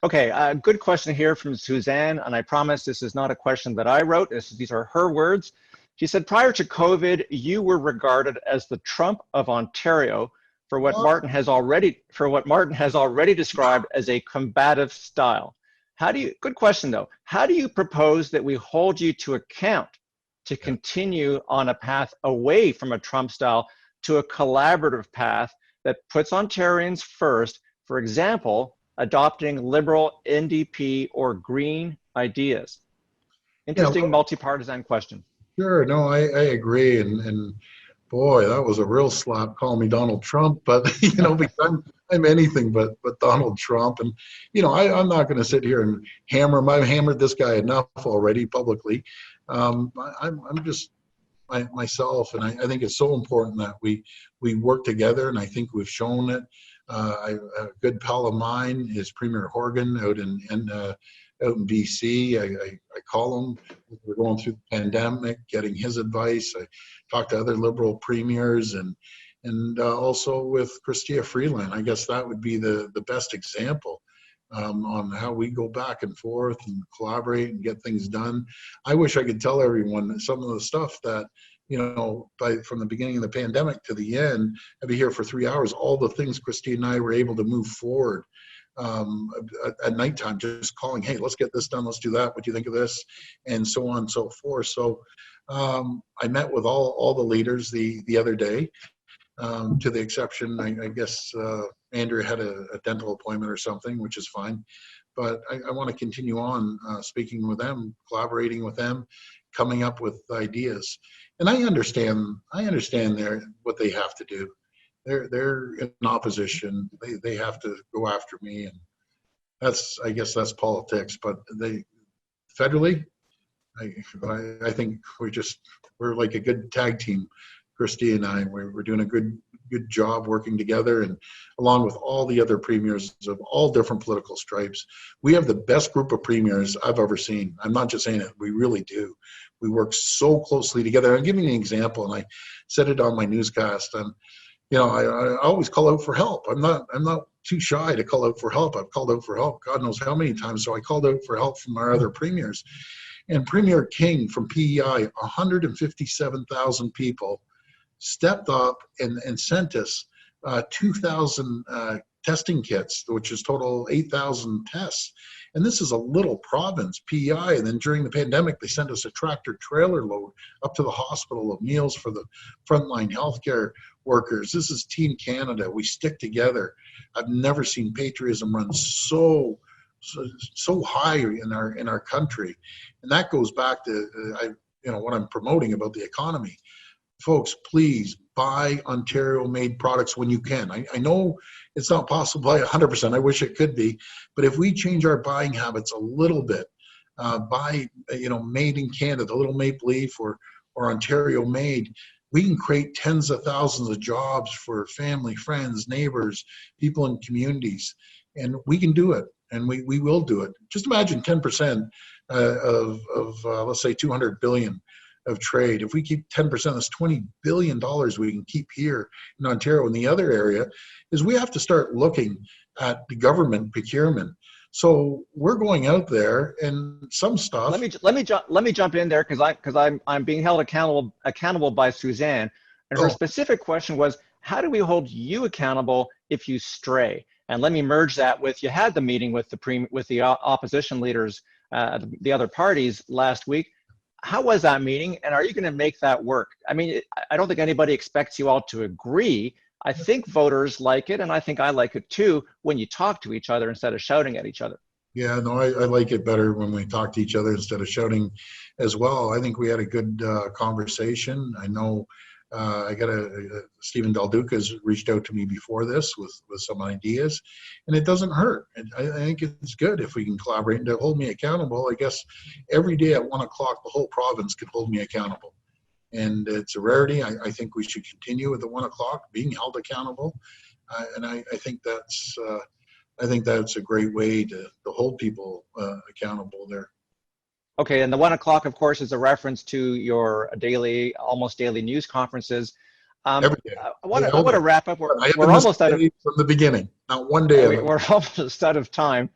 Okay, good question here from Suzanne, and I promise this is not a question that I wrote. These are her words. She said, prior to COVID, you were regarded as the Trump of Ontario for what Martin has already described as a combative style. Good question though, how do you propose that we hold you to account to continue on a path away from a Trump style to a collaborative path that puts Ontarians first, for example, adopting liberal NDP or green ideas? Interesting multi-partisan question. Sure, no, I agree, and boy, that was a real slap calling me Donald Trump, but because I'm anything but Donald Trump, and I'm not going to sit here and I've hammered this guy enough already publicly. I'm just myself, and I think it's so important that we work together, and I think we've shown it. A good pal of mine is Premier Horgan out in BC. I call him. We're going through the pandemic, getting his advice. I talk to other Liberal premiers and also with Chrystia Freeland. I guess that would be the best example on how we go back and forth and collaborate and get things done. I wish I could tell everyone some of the stuff that, from the beginning of the pandemic to the end, I'd be here for 3 hours, all the things Christy and I were able to move forward at nighttime, just calling, hey, let's get this done, let's do that, what do you think of this, and so on and so forth. So I met with all the leaders the other day, to the exception, I guess Andrew had a dental appointment or something, which is fine. But I want to continue on speaking with them, collaborating with them, coming up with ideas. And I understand what they have to do. They're in opposition. They have to go after me, and I guess that's politics. But federally, I think we're like a good tag team. Christy and I, we're doing a good job working together, and along with all the other premiers of all different political stripes, we have the best group of premiers I've ever seen. I'm not just saying it, we really do. We work so closely together. I'll give you an example, and I said it on my newscast. And I always call out for help. I'm not too shy to call out for help. I've called out for help God knows how many times. So I called out for help from our other premiers. And Premier King from PEI, 157,000 people stepped up and sent us 2,000 testing kits, which is total 8,000 tests. And this is a little province, PEI. And then during the pandemic, they sent us a tractor trailer load up to the hospital of meals for the frontline healthcare workers. This is Team Canada. We stick together. I've never seen patriotism run so high in our country. And that goes back to what I'm promoting about the economy. Folks, please buy Ontario-made products when you can. I know it's not possible by 100%. I wish it could be. But if we change our buying habits a little bit, buy, made in Canada, a little maple leaf or Ontario-made, we can create tens of thousands of jobs for family, friends, neighbors, people in communities. And we can do it, and we will do it. Just imagine 10% of let's say, $200 billion of trade. If we keep 10%, that's $20 billion we can keep here in Ontario. And the other area is we have to start looking at the government procurement. So we're going out there, and some stuff. Let me jump in there because I'm being held accountable by Suzanne, and her specific question was, how do we hold you accountable if you stray? And let me merge that with, you had the meeting with the opposition leaders, the other parties last week. How was that meeting, and are you going to make that work? I mean, I don't think anybody expects you all to agree. I think voters like it, and I think I like it too, when you talk to each other instead of shouting at each other. Yeah, no, I like it better when we talk to each other instead of shouting as well. I think we had a good conversation. I know I got Stephen Del Duca has reached out to me before this with some ideas, and it doesn't hurt. I think it's good if we can collaborate and to hold me accountable. I guess every day at 1 o'clock, the whole province could hold me accountable, and it's a rarity. I think we should continue at the 1 o'clock being held accountable, and I think that's a great way to hold people accountable there. Okay, and the 1 o'clock, of course, is a reference to your almost daily news conferences. Every day. I want to wrap up. We're almost out of from the beginning. Not one day. We're almost out of time.